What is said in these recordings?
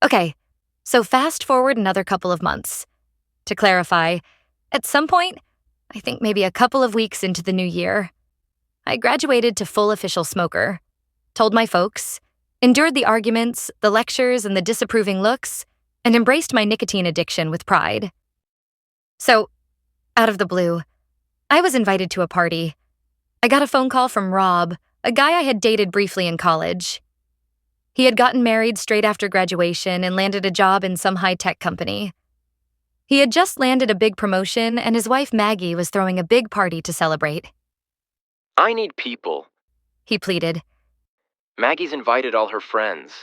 Okay, so fast forward another couple of months. To clarify, at some point, I think maybe a couple of weeks into the new year, I graduated to full official smoker, told my folks, endured the arguments, the lectures, and the disapproving looks, and embraced my nicotine addiction with pride. So, out of the blue, I was invited to a party. I got a phone call from Rob, a guy I had dated briefly in college. He had gotten married straight after graduation and landed a job in some high-tech company. He had just landed a big promotion, and his wife Maggie was throwing a big party to celebrate. I need people. He pleaded. Maggie's invited all her friends.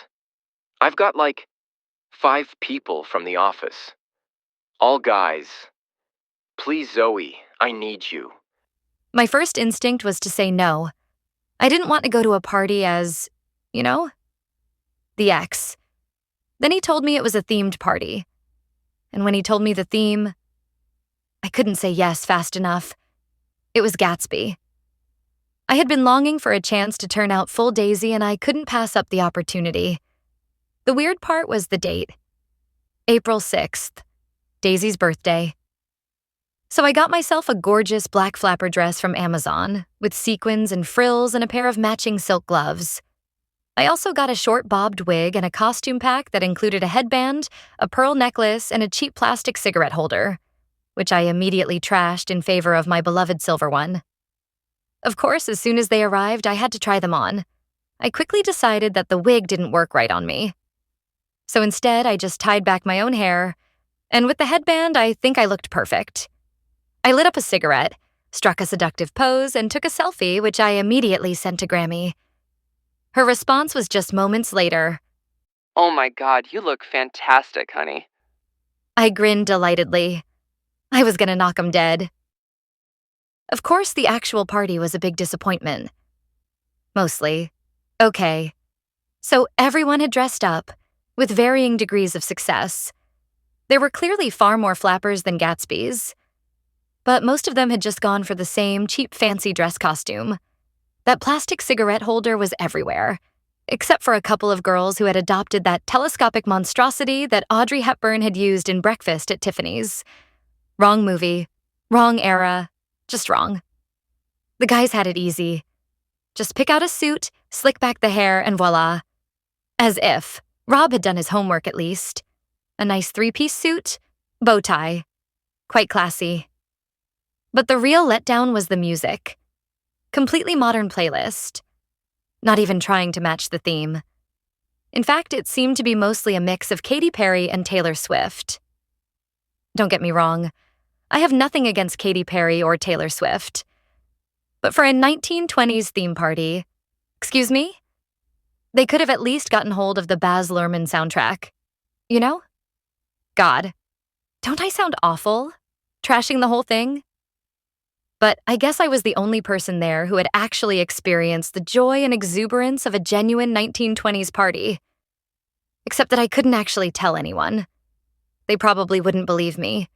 I've got like 5 people from the office. All guys. Please, Zoe, I need you. My first instinct was to say no. I didn't want to go to a party as, the ex. Then he told me it was a themed party. And when he told me the theme, I couldn't say yes fast enough. It was Gatsby. I had been longing for a chance to turn out full Daisy, and I couldn't pass up the opportunity. The weird part was the date. April 6th, Daisy's birthday. So I got myself a gorgeous black flapper dress from Amazon, with sequins and frills and a pair of matching silk gloves. I also got a short bobbed wig and a costume pack that included a headband, a pearl necklace, and a cheap plastic cigarette holder, which I immediately trashed in favor of my beloved silver one. Of course, as soon as they arrived, I had to try them on. I quickly decided that the wig didn't work right on me. So instead, I just tied back my own hair, and with the headband, I think I looked perfect. I lit up a cigarette, struck a seductive pose, and took a selfie, which I immediately sent to Grammy. Her response was just moments later. Oh my God, you look fantastic, honey. I grinned delightedly. I was gonna knock 'em dead. Of course, the actual party was a big disappointment. Mostly. Okay. So everyone had dressed up, with varying degrees of success. There were clearly far more flappers than Gatsby's, but most of them had just gone for the same cheap fancy dress costume. That plastic cigarette holder was everywhere, except for a couple of girls who had adopted that telescopic monstrosity that Audrey Hepburn had used in Breakfast at Tiffany's. Wrong movie, wrong era, just wrong. The guys had it easy. Just pick out a suit, slick back the hair, and voila. As if. Rob had done his homework at least. A nice 3-piece suit, bow tie. Quite classy. But the real letdown was the music. Completely modern playlist. Not even trying to match the theme. In fact, it seemed to be mostly a mix of Katy Perry and Taylor Swift. Don't get me wrong. I have nothing against Katy Perry or Taylor Swift. But for a 1920s theme party, excuse me? They could have at least gotten hold of the Baz Luhrmann soundtrack. You know? God, don't I sound awful? Trashing the whole thing? But I guess I was the only person there who had actually experienced the joy and exuberance of a genuine 1920s party. Except that I couldn't actually tell anyone. They probably wouldn't believe me,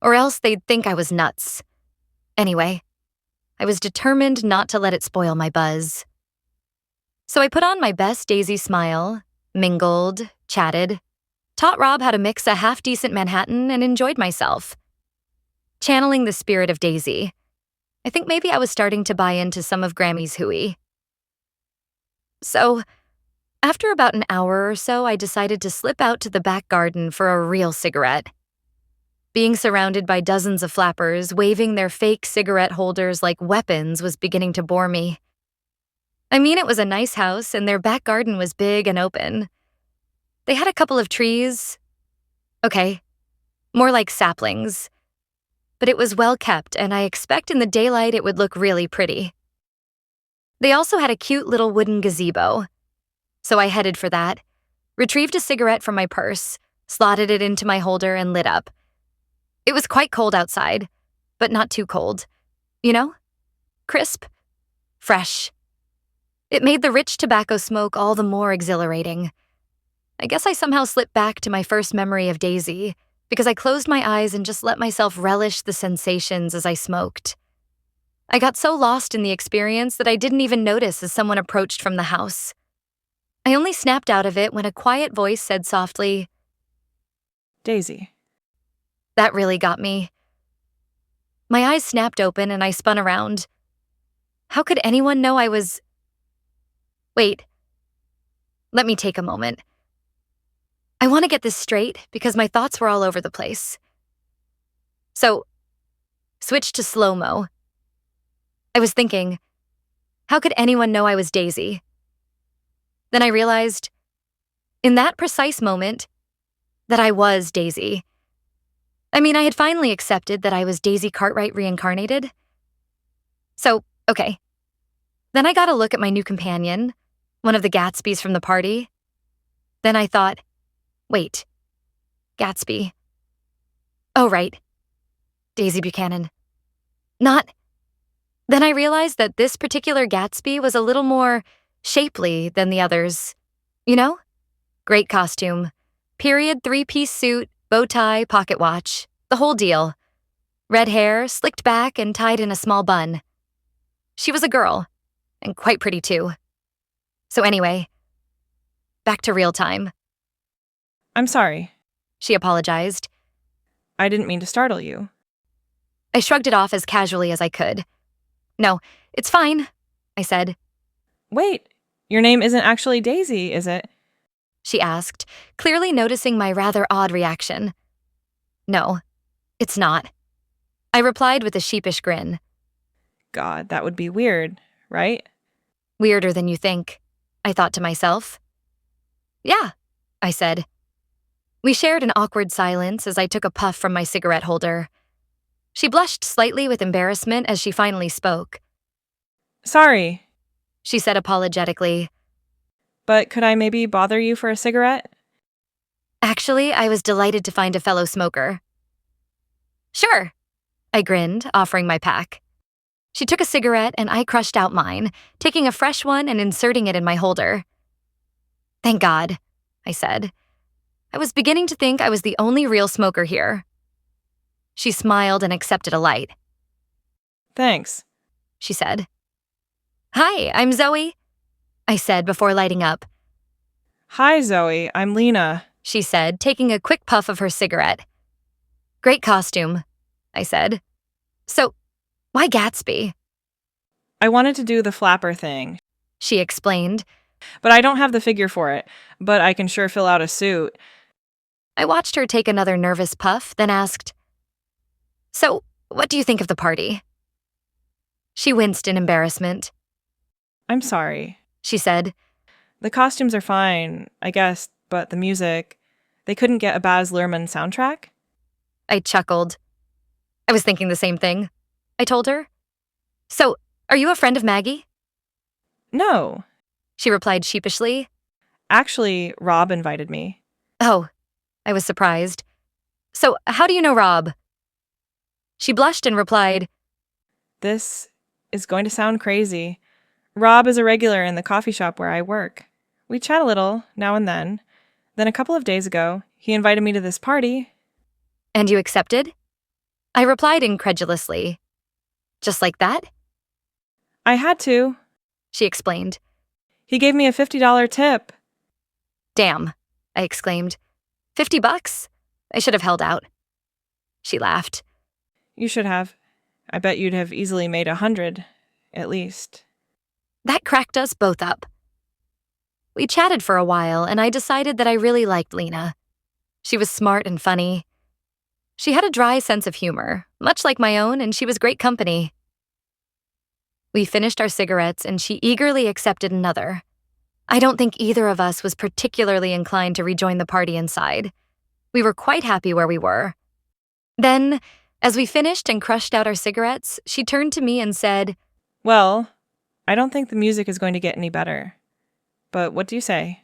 or else they'd think I was nuts. Anyway, I was determined not to let it spoil my buzz. So I put on my best Daisy smile, mingled, chatted, taught Rob how to mix a half-decent Manhattan, and enjoyed myself. Channeling the spirit of Daisy, I think maybe I was starting to buy into some of Grammy's hooey. So, after about an hour or so, I decided to slip out to the back garden for a real cigarette. Being surrounded by dozens of flappers, waving their fake cigarette holders like weapons was beginning to bore me. I mean, it was a nice house, and their back garden was big and open. They had a couple of trees. Okay, more like saplings. But it was well kept, and I expect in the daylight it would look really pretty. They also had a cute little wooden gazebo. So I headed for that, retrieved a cigarette from my purse, slotted it into my holder, and lit up. It was quite cold outside, but not too cold. You know? Crisp. Fresh. It made the rich tobacco smoke all the more exhilarating. I guess I somehow slipped back to my first memory of Daisy, because I closed my eyes and just let myself relish the sensations as I smoked. I got so lost in the experience that I didn't even notice as someone approached from the house. I only snapped out of it when a quiet voice said softly, Daisy. That really got me. My eyes snapped open and I spun around. How could anyone know I was... Wait. Let me take a moment. I want to get this straight because my thoughts were all over the place. So, switch to slo-mo. I was thinking, how could anyone know I was Daisy? Then I realized, in that precise moment, that I was Daisy. I mean, I had finally accepted that I was Daisy Cartwright reincarnated. So, okay. Then I got a look at my new companion, one of the Gatsbys from the party. Then I thought, wait, Gatsby. Oh, right. Daisy Buchanan. Not... Then I realized that this particular Gatsby was a little more shapely than the others. You know? Great costume. Period 3-piece suit, bow tie, pocket watch. The whole deal. Red hair, slicked back and tied in a small bun. She was a girl, and quite pretty too. So anyway, back to real time. I'm sorry. She apologized. I didn't mean to startle you. I shrugged it off as casually as I could. No, it's fine, I said. Wait, your name isn't actually Daisy, is it? She asked, clearly noticing my rather odd reaction. No, it's not. I replied with a sheepish grin. God, that would be weird, right? Weirder than you think, I thought to myself. Yeah, I said. We shared an awkward silence as I took a puff from my cigarette holder. She blushed slightly with embarrassment as she finally spoke. Sorry, She said apologetically. but could I maybe bother you for a cigarette? Actually, I was delighted to find a fellow smoker. Sure, I grinned, offering my pack. She took a cigarette and I crushed out mine, taking a fresh one and inserting it in my holder. Thank God, I said. I was beginning to think I was the only real smoker here. She smiled and accepted a light. Thanks. She said. Hi, I'm Zoe, I said before lighting up. Hi, Zoe. I'm Lena. She said, taking a quick puff of her cigarette. Great costume, I said. So, why Gatsby? I wanted to do the flapper thing, She explained. but I don't have the figure for it. But I can sure fill out a suit. I watched her take another nervous puff, then asked, So, what do you think of the party? She winced in embarrassment. I'm sorry. She said. The costumes are fine, I guess, but the music... They couldn't get a Baz Luhrmann soundtrack? I chuckled. I was thinking the same thing, I told her. So, are you a friend of Maggie? No. She replied sheepishly. Actually, Rob invited me. Oh, I was surprised. So, how do you know Rob? She blushed and replied, This is going to sound crazy. Rob is a regular in the coffee shop where I work. We chat a little, now and then. Then a couple of days ago, he invited me to this party. And you accepted? I replied incredulously. Just like that? I had to. She explained. He gave me a $50 tip. Damn, I exclaimed. $50? I should have held out. She laughed. You should have. I bet you'd have easily made 100, at least. That cracked us both up. We chatted for a while, and I decided that I really liked Lena. She was smart and funny. She had a dry sense of humor, much like my own, and she was great company. We finished our cigarettes, and she eagerly accepted another. I don't think either of us was particularly inclined to rejoin the party inside. We were quite happy where we were. Then, as we finished and crushed out our cigarettes, she turned to me and said, Well, I don't think the music is going to get any better. But what do you say?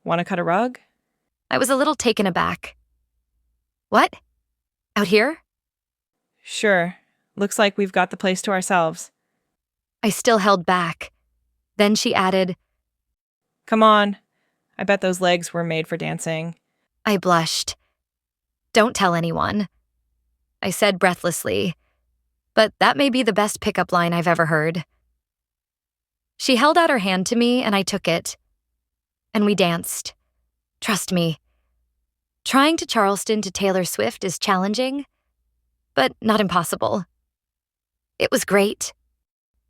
Want to cut a rug? I was a little taken aback. What? Out here? Sure. Looks like we've got the place to ourselves. I still held back. Then she added, Come on. I bet those legs were made for dancing. I blushed. Don't tell anyone, I said breathlessly, but that may be the best pickup line I've ever heard. She held out her hand to me and I took it. and we danced. Trust me, trying to Charleston to Taylor Swift is challenging, but not impossible. It was great.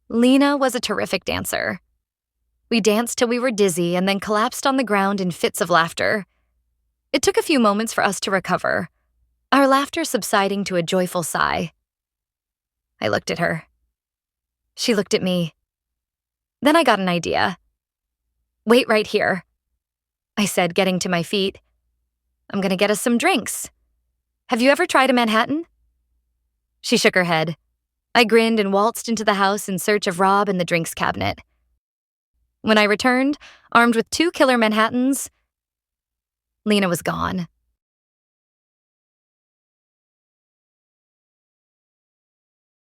Lena was a terrific dancer. We danced till we were dizzy and then collapsed on the ground in fits of laughter. It took a few moments for us to recover, our laughter subsiding to a joyful sigh. I looked at her. She looked at me. Then I got an idea. "Wait right here," I said, getting to my feet. "I'm gonna get us some drinks. Have you ever tried a Manhattan?" She shook her head. I grinned and waltzed into the house in search of Rob and the drinks cabinet. When I returned, armed with 2 killer Manhattans, Lena was gone.